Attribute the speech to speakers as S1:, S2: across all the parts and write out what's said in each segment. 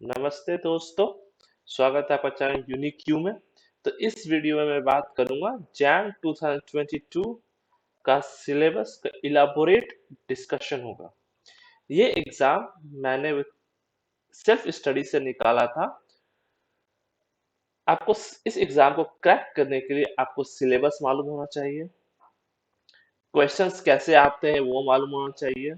S1: नमस्ते दोस्तों, स्वागत है आपका चैनल यूनिक्यू में। तो इस वीडियो में मैं बात करूंगा जैन 2022 का सिलेबस का इलाबोरेट डिस्कशन होगा। ये एग्जाम मैंने सेल्फ स्टडी से निकाला था। आपको इस एग्जाम को क्रैक करने के लिए आपको सिलेबस मालूम होना चाहिए, क्वेश्चंस कैसे आते हैं वो मालूम होना चाहिए,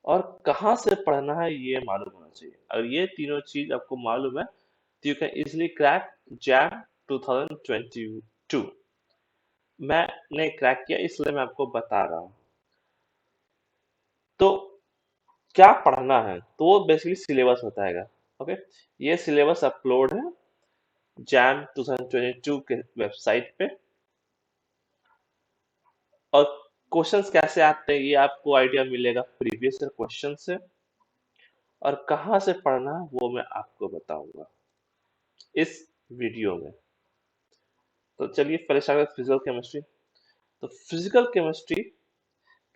S1: और कहाँ से पढ़ना है ये मालूम होना चाहिए। अगर ये तीनों चीज आपको मालूम है तो you can easily crack Jain 2022। मैंने क्रैक किया इसलिए मैं आपको बता रहा हूँ। तो क्या पढ़ना है तो वो बेसिकली सिलेबस होता है। ओके, ये सिलेबस अपलोड है जैन 2022 के वेबसाइट पे, और क्वेश्चंस कैसे आते हैं ये आपको आइडिया मिलेगा प्रीवियस क्वेश्चन से, और कहाँ से पढ़ना है वो मैं आपको बताऊंगा इस वीडियो में। तो चलिए पहले स्टार्ट करते फिजिकल केमिस्ट्री। तो फिजिकल केमिस्ट्री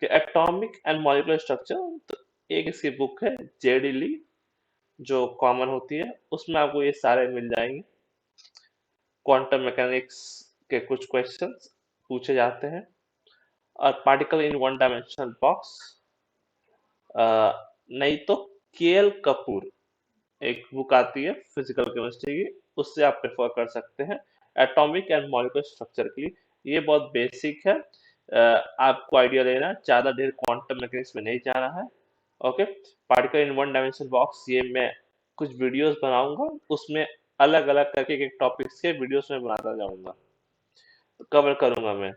S1: के एटॉमिक एंड मॉलिक्यूलर स्ट्रक्चर, तो एक इसकी बुक है जेडी ली जो कॉमन होती है, उसमें आपको ये सारे मिल जाएंगे। क्वांटम मैकेनिक्स के कुछ क्वेश्चंस पूछे जाते हैं, और particle in one dimensional box, नहीं तो केएल कपूर एक बुक आती है फिजिकल केमिस्ट्री की, उससे आप प्रेफर कर सकते हैं एटॉमिक एंड मॉलिक्यूलर स्ट्रक्चर के लिए। ये बहुत बेसिक है, आपको आइडिया लेना है, ज्यादा देर क्वांटम मैकेनिक्स में नहीं जाना है। Okay, particle in one dimensional box ये मैं कुछ वीडियोस बनाऊंगा, उसमें अलग अलग करके एक टॉपिक्स के वीडियोस में बनाता जाऊंगा, तो कवर करूंगा मैं।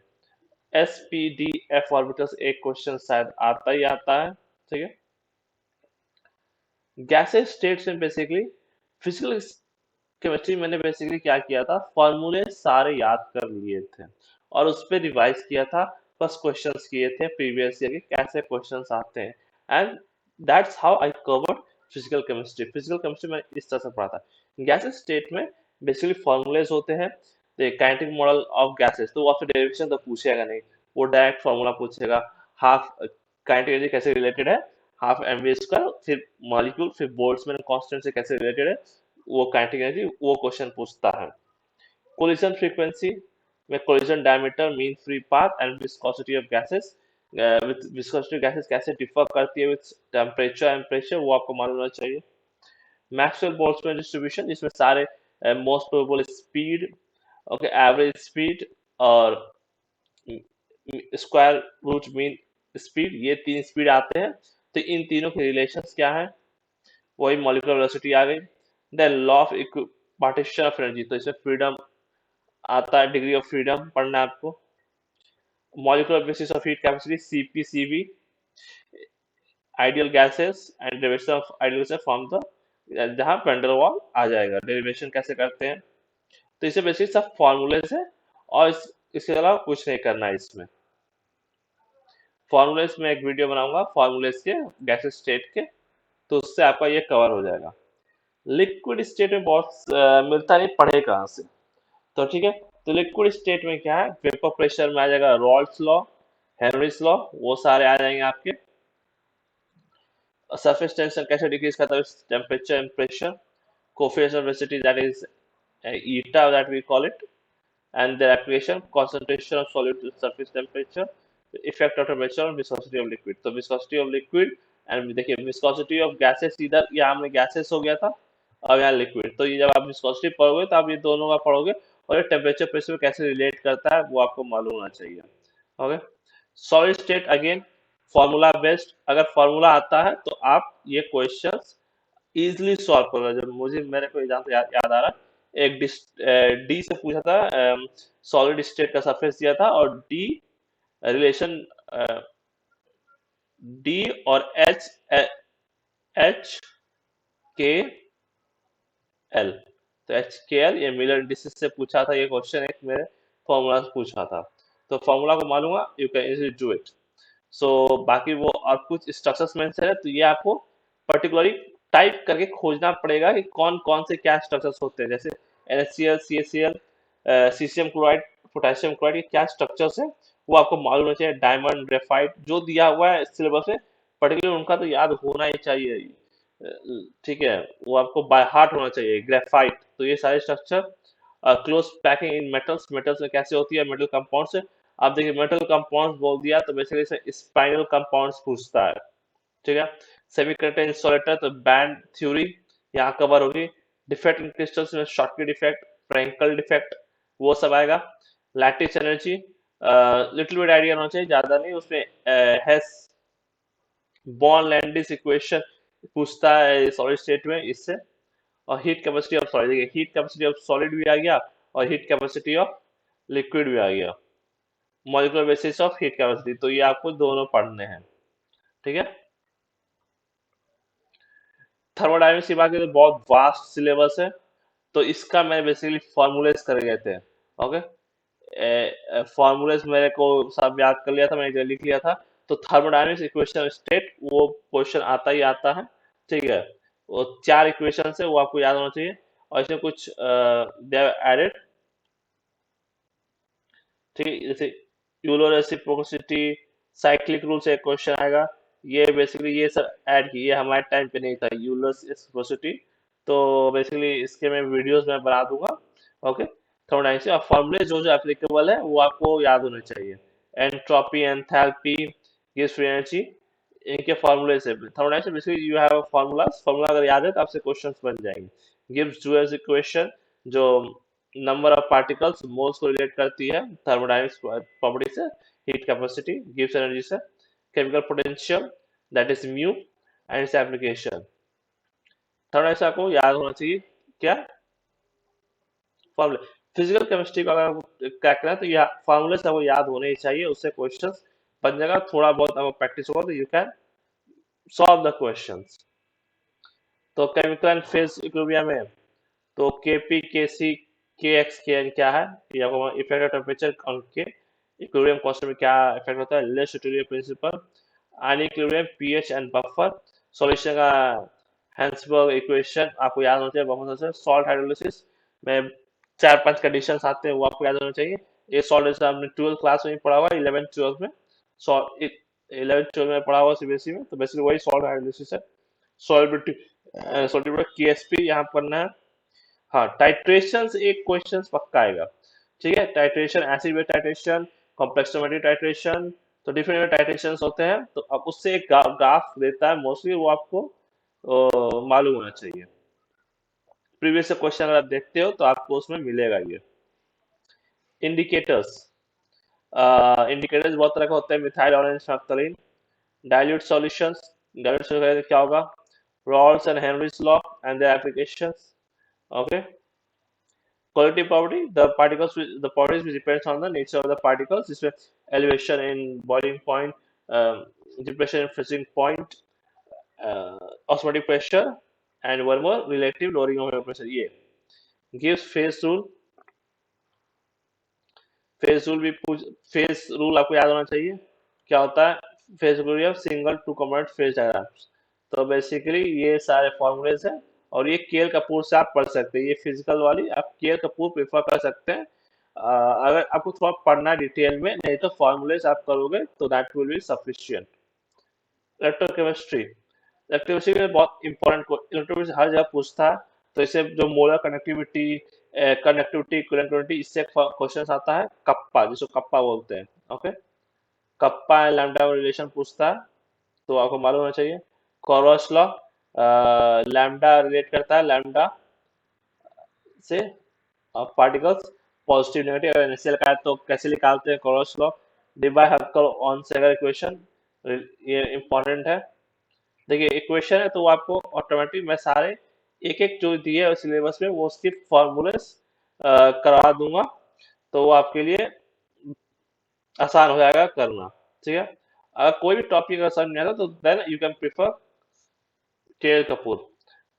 S1: S P D F orbitals एक क्वेश्चन शायद आता ही आता है, ठीक है। गैसेस स्टेट्स में बेसिकली फिजिकल केमिस्ट्री मैंने बेसिकली क्या किया था, फॉर्मूले सारे याद कर लिए थे और उस पर रिवाइज किया था। बस क्वेश्चंस किए थे प्रीवियस ईयर के कैसे क्वेश्चंस आते हैं, and that's how I covered physical chemistry. Physical chemistry में इस तरह से पढ़ा था। गैसेस स्टेट में बेसिकली फॉर्मूलेज होते हैं, तो काइनेटिक मॉडल ऑफ गैसेस, तो वो आपसे डेरिवेशन तो पूछेगा नहीं, वो डायरेक्ट फॉर्मूला पूछेगा। हाफ काइनेटिक एनर्जी कैसे रिलेटेड है, हाफ एम वी स्क्वायर, फिर मॉलिक्यूल, फिर बोल्ट्जमैन कांस्टेंट से कैसे रिलेटेड है, वो काइनेटिक एनर्जी वो क्वेश्चन पूछता है। कोलिजन फ्रीक्वेंसी में collision diameter, mean free path and viscosity of gases, with viscosity of gases कैसे डिफर करती है विद टेम्परेचर एंड प्रेशर, वो आपको मालूम होना चाहिए। मैक्सवेल बोल्ट्जमैन डिस्ट्रीब्यूशन, जिसमें सारे most probable speed, okay, average speed और स्क्वायर रूट मीन स्पीड, ये तीन स्पीड आते हैं। तो इन तीनों के रिलेशंस क्या है, वही मॉलिक्यूलर वेलोसिटी आ गई। Then law of partition of energy, तो इसमें फ्रीडम आता है, डिग्री ऑफ फ्रीडम पढ़ना है आपको। Molecular basis of heat capacity CP CV, ideal gases and derivation of ideal gases from the, जहां वैन डेर वाल आ जाएगा, डेरिवेशन कैसे करते हैं। तो इसे बेसिकली सब फॉर्मूलेज है, और इसके अलावा कुछ नहीं करना है इसमें। फॉर्मूलेज में एक वीडियो बनाऊंगा फॉर्मूलेज के गैसेस स्टेट के, तो उससे आपका ये कवर हो जाएगा। लिक्विड स्टेट में बहुत मिलता नहीं, पढ़े कहाँ से, तो ठीक है। तो लिक्विड स्टेट में क्या है, वेपर प्रेशर में आ जाएगा रॉल्स लॉ, हेनरीज लॉ, वो सारे आ जाएंगे आपके। सरफेस टेंशन कैसे डिक्रीज करता है, temperature and pressure, coefficient of velocity that is eta that we call it, and their application, concentration of solid to surface temperature, effect of temperature on viscosity of liquid। तो viscosity of liquid and देखिए viscosity of gases, इधर यहाँ में gases हो गया था, अब यहाँ लिक्विड। तो ये जब आप viscosity पढ़ोगे तो आप ये दोनों का पढ़ोगे, और ये टेम्परेचर प्रेशर कैसे रिलेट करता है वो आपको मालूम होना चाहिए। Okay, solid state again formula based, अगर फॉर्मूला आता है तो आप ये क्वेश्चंस इजिली सॉल्व करोगे। जब मुझे मेरे को एग्जाम्पल याद आ रहा है, एक डी से पूछा था, सॉलिड स्टेट का सरफेस दिया था, और डी रिलेशन डी और एच एच के एल, तो एच के एल ये मिलर इंडिसेस से पूछा था, ये क्वेश्चन एक मेरे फॉर्मूला से पूछा था। तो फॉर्मूला को मालूम है, you can easily do it. So बाकी वो और कुछ स्ट्रक्चर्स मेंशन है, तो ये आपको पर्टिकुलरली टाइप करके खोजना पड़ेगा कि कौन कौन से क्या स्ट्रक्चर्स होते हैं, जैसे NaCl, CaCl, caesium chloride, potassium chloride, ये क्या स्ट्रक्चर्स है वो आपको मालूम होना चाहिए। डायमंड, ग्रेफाइट, जो दिया हुआ है सिलेबस में पर्टिकुलर उनका तो याद होना ही चाहिए। ठीक है, वो आपको बाय हार्ट होना चाहिए। ग्रेफाइट, तो ये सारे structure close packing in metals, metals में कैसे होती है, मेटल कंपाउंड से। आप देखिए मेटल कंपाउंड्स बोल दिया तो बेसिकली इसे स्पाइनल कंपाउंड्स पूछता है, ठीक है। सेमीकंडक्टर इंसुलेटर, तो बैंड थ्योरी यहाँ कवर होगी। डिफेक्ट इन क्रिस्टल्स में शॉर्टकी डिफेक्ट, फ्रैंकल डिफेक्ट, वो सब आएगा। Lattice energy, little bit idea होना चाहिए, ज्यादा नहीं। उसमें हैस बॉर्न लैंडिस इक्वेशन पूछता है सॉलिड स्टेट में इससे। और हीट कैपेसिटी ऑफ सॉलिड, देखिए हीट कैपेसिटी ऑफ सॉलिड भी आ गया और हीट कैपेसिटी ऑफ लिक्विड भी आ गया। Molecular basis of heat capacity, तो ये आपको दोनों पढ़ने हैं, ठीक है। थर्मोडायनेमिक्स की बात करें तो बहुत वास्ट सिलेबस है, तो इसका मैं बेसिकली फॉर्मूलेस कर गए थे, ओके। फॉर्मूलेस मेरे को सब याद कर लिया था, मैंने लिख लिया था। तो थर्मोडायनेमिक्स इक्वेशन स्टेट वो क्वेश्चन आता ही आता है, ठीक है। वो चार इक्वेशन है, वो आपको याद होना चाहिए। और इसमें कुछ दे एडेड, ठीक है, जैसे यूलर रेसिप्रोसिटी, साइक्लिक रूल से एक क्वेश्चन आएगा। ये बेसिकली ये सब ऐड किए, ये हमारे टाइम पे नहीं था यूलर रेसिप्रोसिटी। तो बेसिकली इसके मैं वीडियोस में बना दूंगा, ओके। थर्मोडायनेमिक्स और फॉर्मूले जो जो एप्लीकेबल है वो आपको याद होने चाहिए। Entropy, enthalpy, gives free energy, इनके फॉर्मूले से थर्मोडायनेमिक्स में basically you have formulas, formula अगर याद है तो आपसे क्वेश्चंस बन जाएंगे। गिब्स ड्यूअल इक्वेशन जो नंबर ऑफ पार्टिकल्स मोल्स को रिलेट करती है थर्मोडायनेमिक्स प्रॉपर्टी से। हीट कैपेसिटी, गिव्स एनर्जी से। Chemical potential, that is mu, and its application. Thermodynamics आपको याद होना चाहिए क्या, फॉर्मूले। फिजिकल केमिस्ट्री का अगर आपको क्या करना है तो यह फॉर्मूले से आपको याद होने ही चाहिए, उससे क्वेश्चंस बन जाएगा। थोड़ा बहुत आपको प्रैक्टिस होगा तो you can solve the questions. तो केमिकल एंड फेज इक्विलिब्रियम में, तो केपी, केसी, के एक्स, के एन क्या है, ये आपको effect of temperature on K. Equilibrium constant में क्या इफेक्ट होता है, less utility principle. An equilibrium, pH and buffer. Solution का हैंसबर्ग इक्वेशन आपको याद होना चाहिए बहुत से। सॉल्ट हाइड्रोलिसिस में चार पांच कंडीशंस आते हैं, वो आपको याद होना चाहिए। ये सॉल्ट जैसे आपने 12th क्लास में पढ़ा हुआ, 11th 12th में सॉल्ट, 11th 12th में पढ़ा हुआ सीबीएसई में, तो बेसिकली वही सॉल्ट हाइड्रोलिसिस है। सॉल्युबिलिटी, सॉल्युबिलिटी केएसपी यहाँ पढ़ना है। हाँ, टाइट्रेशन एक क्वेश्चन पक्का आएगा, ठीक है। Titration, acid base titration, complexometric titration, तो डिफरेंट टाइट्रेशन होते हैं। तो अब उससे एक ग्राफ देता है मोस्टली, वो आपको मालूम होना चाहिए। प्रीवियस क्वेश्चन अगर आप देखते हो तो आपको उसमें मिलेगा ये। इंडिकेटर्स, इंडिकेटर्स बहुत तरह का होता है। Methyl orange naphthalene, dilute solutions, dilute solution क्या होगा, Raoult's and Henry's law and their applications, okay. Quality property, the properties which depends on the nature of the particles, is elevation in boiling point, depression in freezing point, uh, osmotic pressure, and one more, relative lowering of air pressure. ये gives phase rule, phase rule भी पूछ, phase rule आपको याद होना चाहिए क्या होता है। Phase rule of single two component phase diagrams, तो बेसिकली ये सारे फॉर्मूलेज हैं। और ये केएल कपूर से आप पढ़ सकते हैं, ये फिजिकल वाली आप केएल कपूर प्रेफर कर सकते हैं। अगर आपको थोड़ा पढ़ना डिटेल में, नहीं तो फॉर्मूलेज आप करोगे तो that will be sufficient. Electrochemistry, electrochemistry में बहुत इंपॉर्टेंट, इलेक्ट्रोकेमिस्ट्री हर जगह पूछता है। तो इसे जो मोलर कनेक्टिविटी, कनेक्टिविटी, कनेक्टिविटी, इससे क्वेश्चन आता है। कप्पा, जिसको कप्पा बोलते हैं, okay. Kappa and lambda relation पूछता है, तो आपको मालूम होना चाहिए। कॉरोस लॉ, लैम्डा रिलेट करता है लैम्डा से पार्टिकल्स, पॉजिटिव नेगेटिव। अगर इनिशियल का है तो कैसे निकालते हैं, कॉरोस लॉ। डिवाई हक्कर ऑन सेगर इक्वेशन, ये इंपॉर्टेंट है। देखिए इक्वेशन है तो वो आपको ऑटोमेटिक मैं सारे एक एक जो दिए है सिलेबस में वो उसकी फॉर्मूलेस करवा दूंगा, तो वो आपके लिए आसान हो जाएगा करना, ठीक है। अगर कोई भी टॉपिक अगर समझ नहीं आता तो then you can prefer K L Kapoor.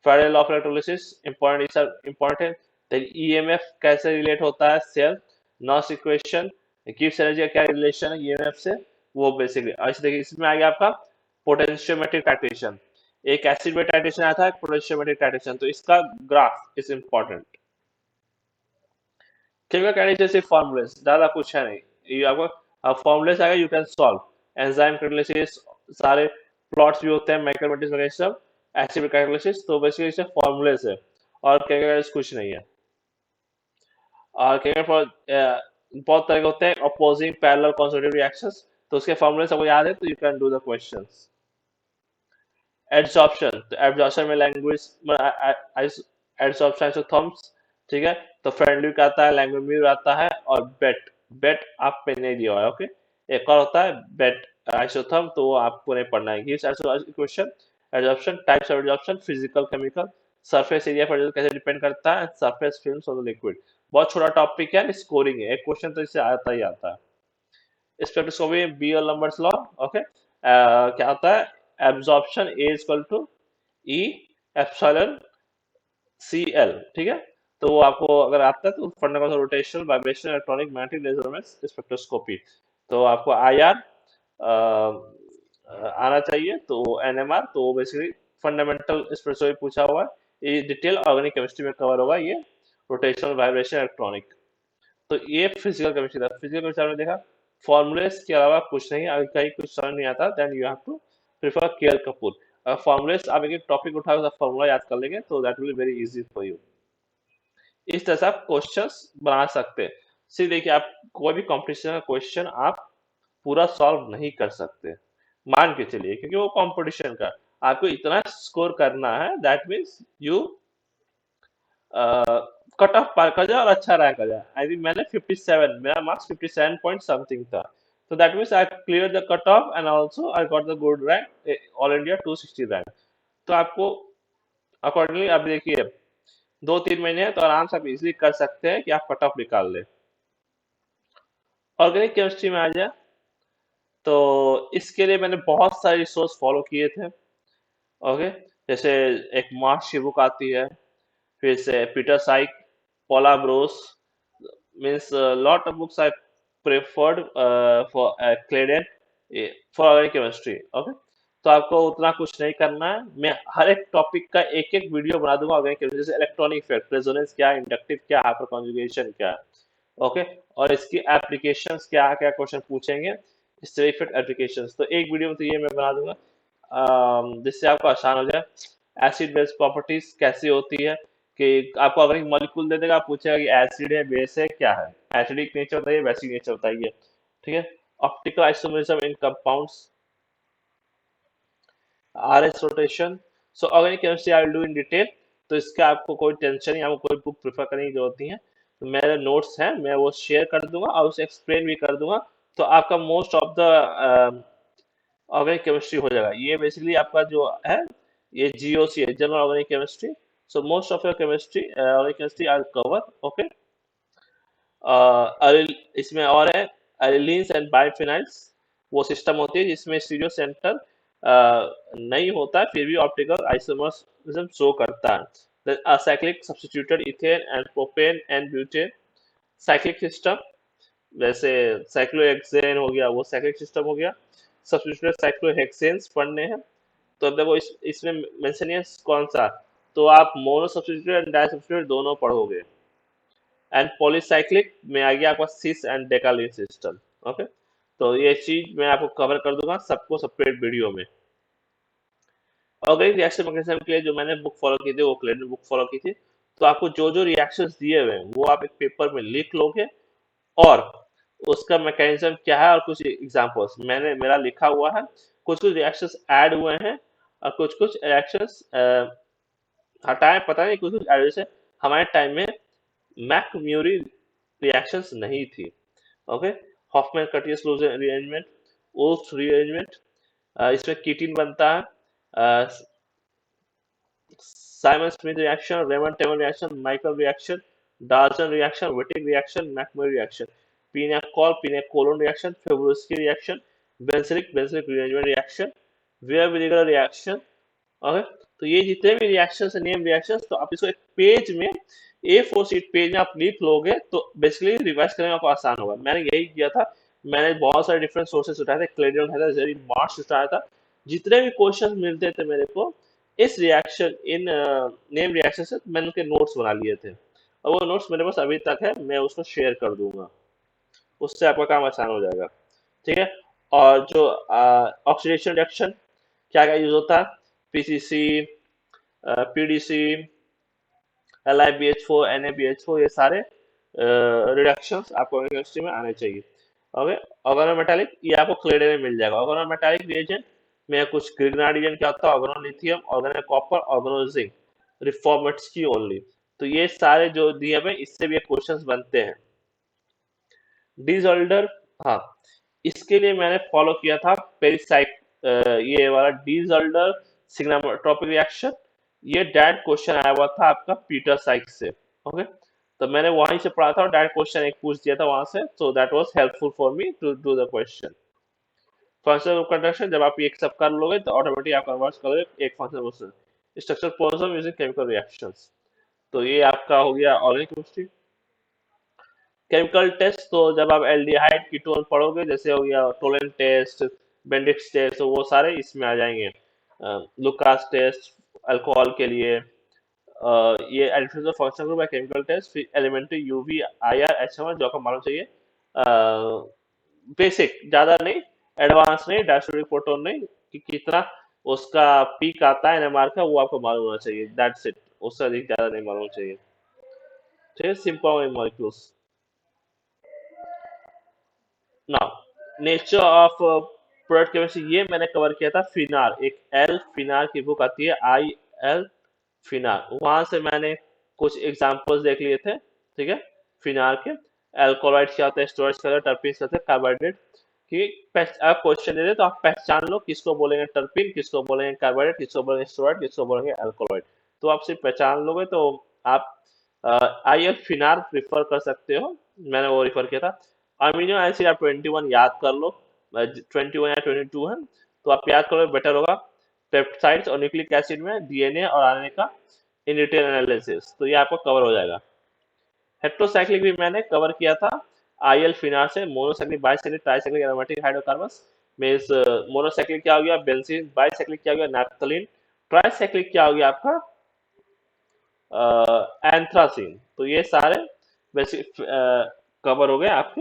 S1: Federal law of electrolysis important है। देन ईएमएफ कैसे रिलेट होता है सेल, नॉस इक्वेशन, गिब्स एनर्जी का क्या रिलेशन है ईएमएफ से, वो बेसिकली। ऐसे देखिए इसमें आ गया आपका पोटेंशियोमेट्रिक टाइट्रेशन, एक एसिड में टाइट्रेशन आया था, एक पोटेंशियोमेट्रिक टाइट्रेशन, तो इसका graph is important. Chemical kinetics जैसे फॉर्मूलेस ज्यादा कुछ है नहीं, ये आपको फॉर्मूलेस आएगा, you can solve. Enzyme catalysis, सारे प्लॉट्स भी होते हैं, मैक्रोमेटिक्स वगैरह सब, एसिड कैटालिसिस, तो बेसिकली इसमें फॉर्मूले है और कैटालिसिस कुछ नहीं है। और बहुत तरह के होते हैं, अपोजिंग पैरेलल कंसेक्यूटिव रिएक्शंस, तो उसके फॉर्मूले सबको याद है, तो you can do the questions. Adsorption, तो एड्सॉर्प्शन में लैंग्वेज एड्सॉर्प्शन आइसोथर्म्स, ठीक है। तो फ्रेंडली का आता है, लैंग्वेज आता है, और बेट, बेट आप पे नहीं दिया हुआ है, ओके। एक और होता है बेट आइसोथर्म, तो वो आपको नहीं पढ़ना है। Gives equation, adsorption, types of adsorption, physical, chemical, surface area पर कैसे डिपेंड करता है, surface films on the liquid. बहुत छोटा टॉपिक है, स्कोरिंग है, एक क्वेश्चन तो इससे आता ही आता है। स्पेक्ट्रोस्कोपी बी और नंबर्स लॉ, ओके। क्या होता है, absorption A equal to e epsilon C L, ठीक है। तो वो आपको अगर आता है तो fundamental rotational vibration electronic magnetic resonance spectroscopy, तो आपको आईआर आना चाहिए, तो एनएमआर, तो बेसिकली फंडामेंटल स्पेक्ट्रोस्कोपी पूछा हुआ है, ये डिटेल ऑर्गेनिक केमिस्ट्री में कवर होगा, ये रोटेशनल वाइब्रेशन इलेक्ट्रॉनिक। तो ये फिजिकल केमिस्ट्री था। फिजिकल केमिस्ट्री आपने देखा, फॉर्मूलेस के अलावा कुछ नहीं, अगर कहीं कुछ समझ नहीं आता then you have to prefer K L Kapoor. Formulas आप एक टॉपिक उठाओ, फॉर्मूला याद कर लेंगे, तो that will be very easy for you. इस तरह से आप क्वेश्चंस बना सकते हैं। सिर्फ देखिए, आप कोई भी कंपटीशन का क्वेश्चन आप पूरा सॉल्व नहीं कर सकते, मान के चलिए, क्योंकि वो कंपटीशन का आपको इतना स्कोर करना है, that means you cut off पार कर जाए और अच्छा रैंक कर जाए। आई थिंक मैंने 57, मेरा मार्क्स 57 पॉइंट समथिंग था, तो that means I clear the cut off and also I got the good rank, all India 260 rank. तो आपको अकॉर्डिंगली, अब देखिए 2-3 महीने हैं, तो आराम से आप इजिली कर सकते हैं कि आप कट ऑफ निकाल ले। ऑर्गेनिक केमिस्ट्री में आ जाए, तो इसके लिए मैंने बहुत सारे रिसोर्स फॉलो किए थे, ओके। जैसे एक मार्श की बुक आती है, फिर से Peter Sykes, Paula Bruice, means a lot of books I preferred for Claydon for organic chemistry, okay। तो आपको उतना कुछ नहीं करना है, मैं हर एक टॉपिक का एक एक वीडियो बना दूंगा ऑर्गेनिक केमिस्ट्री, जैसे इलेक्ट्रॉनिक इफेक्ट, रेजोनेंस क्या है, इंडक्टिव क्या, हाइपर कॉन्जुगेशन क्या है, ओके। और इसकी एप्लीकेशंस क्या क्या क्वेश्चन पूछेंगे, इस तरह इफेक्ट एप्लीकेशंस, तो एक वीडियो में तो ये मैं बना दूंगा, जिससे आपको आसान हो जाए। एसिड बेस प्रॉपर्टीज कैसी होती है, कि आपको अगर एक मॉलिक्यूल दे देगा, आप पूछेगा कि एसिड है, बेस है, क्या है, एसिडिक नेचर बताइए, बेसिक नेचर बताइए, ठीक है। Optical isomerism in compounds, RS rotation, so organic chemistry I will do in detail, तो इसका आपको कोई टेंशन नहीं, आपको कोई बुक प्रेफर करने की जरूरत नहीं है, तो मेरे नोट्स हैं, मैं वो शेयर कर दूंगा और उसे एक्सप्लेन भी कर दूंगा, तो आपका most of the organic chemistry हो जाएगा। ये बेसिकली आपका जो है, ये जीओसी है, general organic chemistry, so most of your chemistry organic chemistry I cover, okay. इसमें और है एलिलीन्स एंड बाइफिनाइल्स, वो सिस्टम होती है जिसमें स्टीरियो सेंटर नहीं होता है, फिर भी ऑप्टिकल आइसोमरिज्म शो करता है। Cyclic substituted ethane and propane and butane, cyclic system, वैसे साइक्लोहेक्सेन हो गया, वो साइक्लिक सिस्टम हो गया। सब्स्टिट्यूटेड साइक्लोहेक्सेन्स पढ़ने हैं, तो अब देखो इसमें मेंशन है कौन सा, तो आप mono substituted and di substituted दोनों पढ़ोगे। एंड पॉलीसाइक्लिक में आ गया आपका cis and decalin system, okay. तो ये चीज मैं आपको कवर कर दूंगा सबको सेपरेट वीडियो में। ऑर्गेनिक रिएक्शन मैकेनिज्म के लिए जो मैंने बुक फॉलो की थी, वो क्लेडन बुक फॉलो की थी, तो आपको जो जो रिएक्शंस दिए हुए हैं वो आप एक पेपर में लिख लोगे, और उसका मैकेनिज्म क्या है, और कुछ एग्जांपल्स मैंने मेरा लिखा हुआ है, कुछ कुछ रिएक्शंस ऐड हुए हैं और कुछ कुछ रिएक्शंस हटाए, पता नहीं कुछ कुछ ऐड, जैसे हमारे टाइम में मैकम्यूरी रिएक्शंस नहीं थी, ओके। हॉफमैन कटियस रीअरेंजमेंट, ओल्स रीअरेंजमेंट, इसमें कीटीन बनता है, Simmons Smith reaction, Raymond table reaction, Michael reaction, Dalton reaction, Wittig reaction, McMurry reaction, pinacolone reaction, Favorskii reaction, benzilic benzilic rearrangement reaction, Baeyer विनेगर reaction, okay. तो ये जितने भी reactions है, नेम रिएक्शंस, तो आप इसको एक पेज में, A4 शीट पेज में आप लिख लोगे, तो बेसिकली रिवाइज करने में आपको आसान होगा। मैंने यही किया था, मैंने बहुत सारे डिफरेंट सोर्सेस उठाए थे, क्लेडियन उठाया था, जेरी मार्क्स उठाया था, जितने भी क्वेश्चन मिलते थे मेरे को इस रिएक्शन, इन नेम रिएक्शन से, मैंने उनके नोट्स बना लिए थे, और वो नोट्स मेरे पास अभी तक है, मैं उसको शेयर कर दूंगा, उससे आपका काम आसान हो जाएगा, ठीक है। और जो ऑक्सीडेशन रिएक्शन क्या क्या यूज होता है, पीसीसी, पीडीसी, LiBH4, NaBH4, ये सारे रिडक्शंस आपको केमिस्ट्री में आने चाहिए। ओके, ऑर्गेनोमेटालिक ये आपको क्लेडे में मिल जाएगा। ऑर्गेनोमेटालिक रिएजेंट में कुछ ग्रिग्नार्ड रिएजेंट क्या होता है, organolithium, organo copper, organo zinc, reformates की ओनली। तो ये सारे जो दिए हुए इससे भी क्वेश्चंस बनते हैं। डिसऑर्डर, हाँ, इसके लिए मैंने फॉलो किया था पेरिसाइक, ये वाला डिसऑर्डर सिग्माट्रोपिक रिएक्शन। ये डायरेक्ट क्वेश्चन आया हुआ था आपका पीटर साइक से। ओके, तो मैंने वहीं से पढ़ा था और डायरेक्ट क्वेश्चन एक पूछ दिया था वहां से, so that was helpful for me to do the question. Functional group construction, जब आप एक सब कर लोगे तो ऑटोमेटिक आप कन्वर्ट करोगे एक फंक्शनल ग्रुप। स्ट्रक्चर पोलिसम यूजिंग केमिकल रिएक्शंस, तो ये आपका हो गया ऑर्गेनिक केमिस्ट्री। केमिकल टेस्ट, तो जब आप एल्डिहाइड कीटोन पढ़ोगे, जैसे हो गया टोलेंट टेस्ट, बेंडिक्स टेस्ट, तो वो सारे इसमें आ जाएंगे। लुकास टेस्ट अल्कोहल के लिए, ये एडिशन फंक्शनल ग्रुप है। केमिकल टेस्ट, फिर एलिमेंट्री यूवी, IR, HMR जो आपको मालूम चाहिए, बेसिक, ज्यादा नहीं, एडवांस नहीं, डायस्टोरिक प्रोटोन नहीं, कि कितना उसका पीक आता है NMR का, वो आपको मालूम होना चाहिए, दैट्स इट, उससे अधिक ज्यादा नहीं मालूम चाहिए। ठीक है, simple molecules. Now, nature of product chemistry ये मैंने कवर किया था फिनार, एक एल फिनार की बुक आती है, IL फिनार, वहां से मैंने कुछ एग्जांपल्स देख लिए थे। ठीक है, फिनार के अल्कोहलाइड क्या होता है, स्टोरेज क्या होता है, टर्पीन क्या होता है, कार्बोहाइड्रेट कि आप क्वेश्चन दे रहे तो आप पहचान लो किसको बोलेंगे टर्पीन, किसको बोलेंगे कार्बोहाइड्रेट, किसको बोलेंगे स्टोराइड, किसको बोलेंगे अल्कोहलाइड। तो आप सिर्फ पहचान लोगे तो आप IL फिनार प्रिफर कर सकते हो, मैंने वो रिफर किया था। अमीनो एसिड आप 21 याद कर लो, 21 या 22 है, तो आप याद करो बेटर होगा। पेप्टाइड्स और न्यूक्लिक एसिड में DNA और RNA का इन डिटेल एनालिसिस, तो ये आपको कवर हो जाएगा। हेट्रोसाइक्लिक भी मैंने कवर किया था IL फिनार से। Monocyclic, bicyclic, tricyclic aromatic hydrocarbons means, monocyclic क्या हो गया बेंजीन, बाइसाइक्लिक क्या हो गया नैप्थलीन, ट्राइसाइक्लिक क्या हो गया आपका एंथ्रासीन। तो ये सारे बेसिक कवर हो गए आपके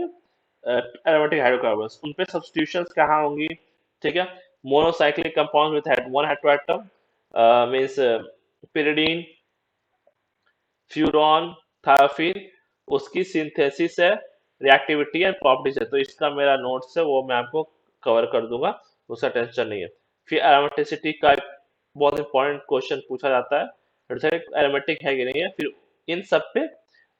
S1: एरोमेटिक हाइड्रोकार्बन्स। उन पे सब्स्टिट्यूशंस कहाँ होंगी, ठीक है। Monocyclic compound with one heteroatom means pyridine, furan, thiophene, उसकी सिंथेसिस है, रिएक्टिविटी एंड प्रॉपर्टीज है। तो इसका मेरा नोट्स है, वो मैं आपको कवर कर दूंगा, उसका टेंशन नहीं है। फिर एरोमेटिसिटी का एक बहुत इंपॉर्टेंट क्वेश्चन पूछा जाता है, एरोमेटिक है कि नहीं है। फिर इन सब पे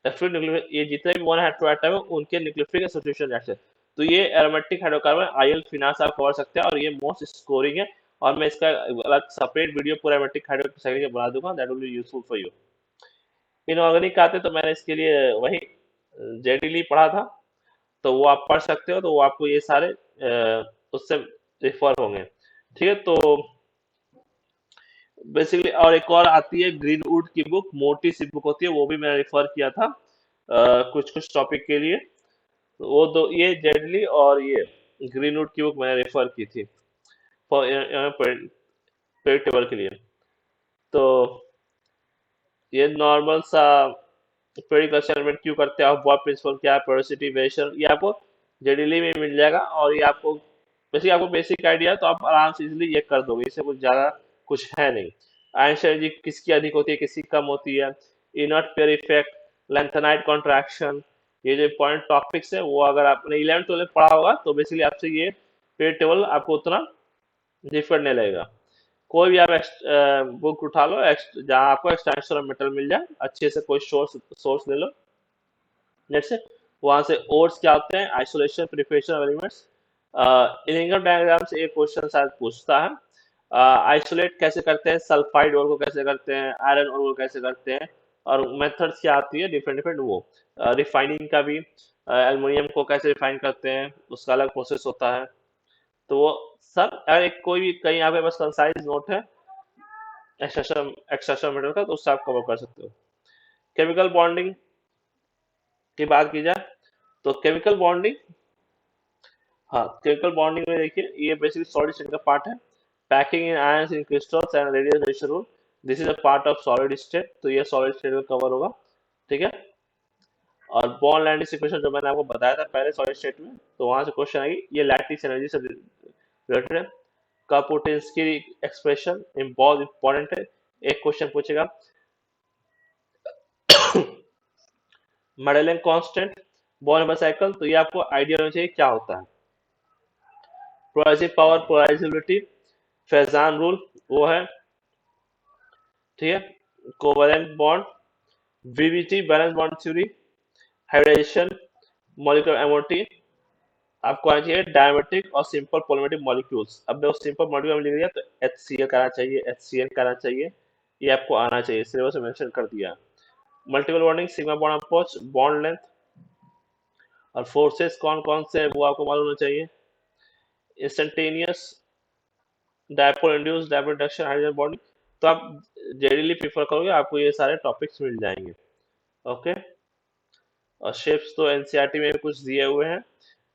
S1: फिर ये जितने भी वन हेटेरोएटम है उनके न्यूक्लियोफिलिक सब्स्टिट्यूशन रिएक्शन, तो ये एरोमेटिक हाइड्रोकार्बन IL फिनास आप कवर सकते हैं, और ये मोस्ट स्कोरिंग है। और मैं इसका अलग सेपरेट वीडियो पूरा एरोमेटिक हाइड्रोक्साइड बना दूंगा, that will be useful for you. Inorganic आते तो मैंने इसके लिए वही जेडीली पढ़ा था, तो वो आप पढ़ सकते हो, तो वो आपको ये सारे उससे रिफर होंगे। ठीक है, तो बेसिकली और एक और आती है ग्रीनवुड की बुक, मोटी सी बुक होती है, वो भी मैंने रिफर किया था कुछ कुछ टॉपिक के लिए। तो वो दो, ये जेडली और ये ग्रीनवुड की बुक मैंने रेफर की थी फॉर प्रेडिक्टेबल के लिए। तो ये नॉर्मल सा पेरिकल असाइनमेंट क्यों करते हैं, ऑफ प्रिंसिपल क्या है, पोरोसिटी वेरिएशन, ये आपको जेडीली में मिल जाएगा। और ये आपको आपको बेसिक आइडिया, तो आप आराम से इजिली ये कर दोगे, इससे कुछ ज्यादा कुछ है नहीं। आयंस्टाइन जी किसकी अधिक होती है, किसकी कम होती है, inert pair effect, lanthanide contraction, ये जो इंपॉर्टेंट टॉपिक्स है, वो अगर आपने 11th 12th पढ़ा होगा तो बेसिकली आपसे ये पेरियड टेबल आपको उतना डिफिकल्ट नहीं लगेगा। कोई भी आप बुक उठा लो जहाँ आपको एक्सटेंशन मेटल मिल जाए, अच्छे से कोई सोर्स सोर्स ले लो नेट से, वहां से ओर्स क्या होते हैं, isolation, preparation of elements. Income diagram से एक क्वेश्चन शायद पूछता है, आइसोलेट कैसे करते हैं, सल्फाइड ओर को कैसे करते हैं, आयरन ओर को कैसे करते हैं, और मेथड्स क्या आती है डिफरेंट डिफरेंट, वो रिफाइनिंग का भी, एल्युमिनियम को कैसे रिफाइन करते हैं, उसका अलग प्रोसेस होता है। तो वो सब अगर एक कोई भी कहीं यहाँ पे बस कंसाइज नोट है एक्सट्रैक्शन एक्सट्रैक्शन मेथड का, तो उससे आप कवर कर सकते हो। केमिकल बॉन्डिंग की बात की जाए तो केमिकल बॉन्डिंग, हाँ, केमिकल बॉन्डिंग में देखिए ये बेसिकली सॉलिड स्टेट का पार्ट है। Packing in ions in crystals and radius rule, this is a part of solid state, तो ये सॉलिड स्टेट में कवर होगा। ठीक है, और बॉन्ड लैंडिंग इक्वेशन जो मैंने आपको बताया था पहले सॉलिड स्टेट में, तो वहां से क्वेश्चन आएगी, ये लैटिस एनर्जी से रिलेटेड है। कापोटेंस की एक्सप्रेशन बहुत इंपॉर्टेंट है, एक क्वेश्चन पूछेगा Madelung constant, ball number cycle, तो ये आपको आइडिया होना चाहिए क्या होता है। Polarising power, polarisability, Fajans rule वो है, ठीक है। Covalent bond, VBT valence bond theory, hybridisation, molecular MOT, आपको आना चाहिए डायमेट्रिक और सिंपल पॉलिमेरिक मॉलिक्यूल्स। अब देखो सिंपल मॉलिक्यूल में लिख दिया तो HCl का आना चाहिए, HCl का आना चाहिए, ये आपको आना चाहिए, सिलेबस में मेंशन कर दिया। Multiple bonding, sigma bond approach, bond length और फोर्सेस कौन कौन से हैं वो आपको मालूम होना चाहिए। Instantaneous, dipole induce, dipole induction, hydrogen bonding, तो आप जेडीली प्रीफर करोगे आपको ये सारे टॉपिक्स मिल जाएंगे। ओके, और शेप्स तो एनसीईआरटी में कुछ दिए हुए हैं,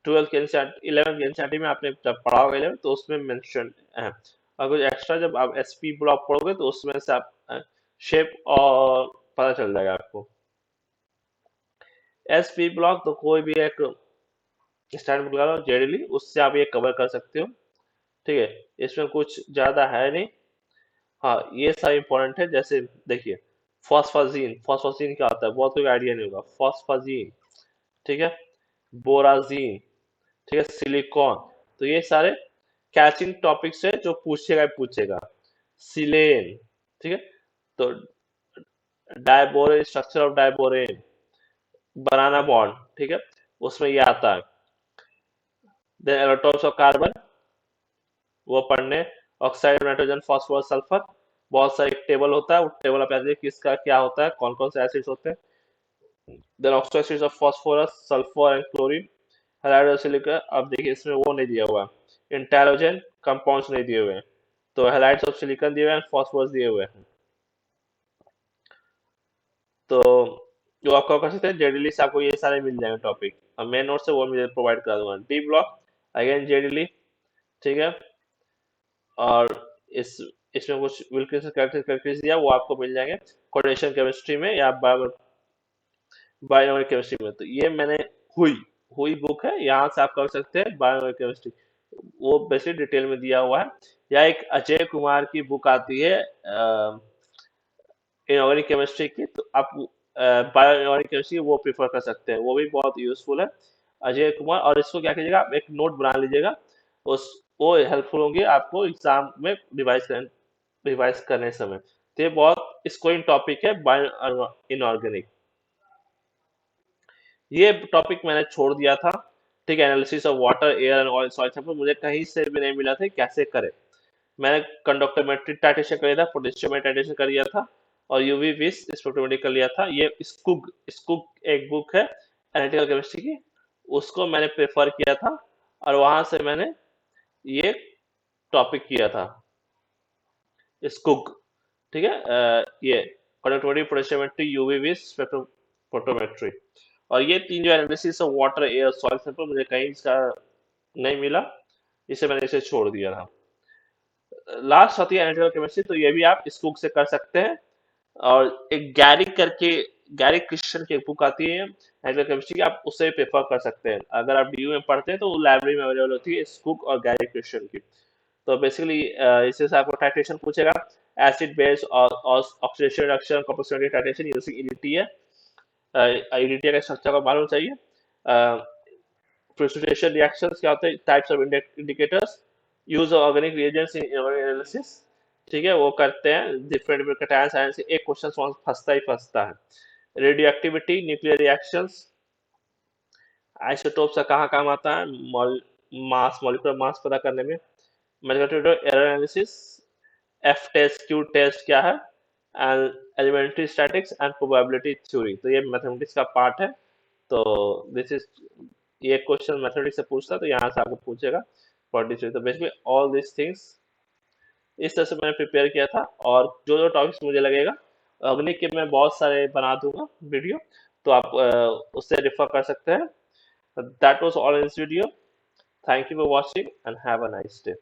S1: 12 के एनसीईआरटी 11 के एनसीईआरटी में आपने जब पढ़ा होगा 11 तो उसमें मेंशन है, और कुछ एक्स्ट्रा जब आप एसपी ब्लॉक पढ़ोगे तो उसमें से आप शेप और पता चल जाएगा आपको। एसपी ब्लॉक तो कोई भी एक स्टैंड बुक लगा लो जेडीली, उससे आप ये कवर कर सकते हो, ठीक है, इसमें कुछ ज्यादा है नहीं। हाँ ये सारे इंपॉर्टेंट है, जैसे देखिए फॉस्फाजीन, फॉस्फाजीन क्या होता है बहुत कोई आइडिया नहीं होगा, फॉस्फाजीन, ठीक है, बोराजीन, ठीक है, सिलिकॉन, तो ये सारे कैचिंग टॉपिक्स है जो पूछेगा ही पूछेगा। सिलेन, ठीक है, तो diborane, structure of diborane, banana bond, ठीक है, उसमें ये आता है। देन एटॉम्स ऑफ कार्बन वो पढ़ने, ऑक्साइड, नाइट्रोजन, फास्फोरस, सल्फर, बहुत सारा एक टेबल होता है, वो टेबल आप याद रखिए किसका क्या होता है, कौन कौन से एसिड्स होते हैं। Then oxide of phosphorus, sulphur and chlorine, halide silica, अब देखिए इसमें वो नहीं दिया हुआ है, इंटेलोजन कंपाउंड्स नहीं दिए हुए हैं, तो हैलाइड्स ऑफ सिलिकॉन दिए हुए हैं, फास्फोरस दिए हुए हैं। तो जो आपका कर सकते हैं जेडीली से आपको ये सारे मिल जाएंगे टॉपिक, और मेन नोट से वो मुझे प्रोवाइड करा दूंगा। डी ब्लॉक अगेन जेडीली, ठीक है, और इस इसमें कुछ विल्किंसन कैरेक्टरिस्टिक्स दिया वो आपको मिल जाएंगे कोऑर्डिनेशन केमिस्ट्री में या बायोनॉमिक केमिस्ट्री में, तो ये मैंने हुई हुई बुक है, यहाँ से आप कर सकते हैं बायोनॉमिक केमिस्ट्री, वो बेसिक डिटेल में दिया हुआ है। या एक अजय कुमार की बुक आती है इनऑर्गेनिक केमिस्ट्री की, तो आप बायोइनऑर्गेनिक केमिस्ट्री वो प्रीफर कर सकते हैं, वो भी बहुत यूजफुल है, अजय कुमार, और इसको क्या कीजिएगा आप एक नोट बना लीजिएगा, उस वो हेल्पफुल होंगे आपको एग्जाम में रिवाइज करने समय, तो ये बहुत स्कोरिंग टॉपिक है बायो इनऑर्गेनिक। ये टॉपिक मैंने छोड़ दिया था, ठीक है, analysis of water, air and oil soil sample मुझे कहीं से भी नहीं मिला था कैसे करें। मैंने कंडक्टोमेट्रिक टाइटेशन कर लिया था, पोटेशियम टाइटेशन कर लिया था, और यूवी विस स्पेक्ट्रोमेट्री कर लिया था। ये स्कूग स्कूग एक बुक है एनालिटिकल केमिस्ट्री की, उसको मैंने प्रेफर किया था, और वहां से मैंने ये टॉपिक किया था स्कूग, ठीक है, ये कंडक्टिविटी, पोटेशियोमेट्री, यूवी विस, स्पेक्ट्रोमेट्री, और ये तीन जो analysis of water, air, soil sample मुझे कहीं इसका नहीं मिला, इसे मैंने इसे छोड़ दिया था। लास्ट आती है एनालिटिकल केमिस्ट्री, तो ये भी आप इस बुक से कर सकते हैं, और एक गैरी क्रिश्चियन की एक बुक आती है एनालिटिकल केमिस्ट्री की, आप उससे प्रेफर कर सकते हैं, अगर आप डीयू में पढ़ते हैं तो वो लाइब्रेरी में अवेलेबल होती है इस बुक और गैरी क्रिश्चियन की। तो बेसिकली इससे से आपको टाइट्रेशन पूछेगा, एसिड बेस और oxidation reduction, composition titration using EDT है, ईडीटी का स्ट्रक्चर को मालूम चाहिए। प्रेसिपिटेशन रिएक्शंस क्या होते हैं, types of indicators, use of organic reagents in analysis, ठीक है, वो करते हैं डिफरेंट डिफरेंट कैटायन आयन से, एक क्वेश्चन फंसता ही फंसता है। Radio activity, nuclear reactions, isotope का कहाँ काम आता है, मास, मॉलिक्यूलर मास पता करने में, mathematical error analysis, F test, Q test क्या है, and elementary statics and probability theory, तो ये मैथमेटिक्स का पार्ट है। तो दिस इज, ये क्वेश्चन मैथमेटिक्स से पूछता है तो यहाँ से आपको पूछेगा 43, तो बेसिकली ऑल दिस थिंग्स इस तरह से मैंने प्रिपेयर किया था, और जो जो टॉपिक्स मुझे लगेगा अगले के मैं बहुत सारे बना दूंगा वीडियो, तो आप उससे रेफर कर सकते हैं। That was all in this video, thank you for watching and have a nice day.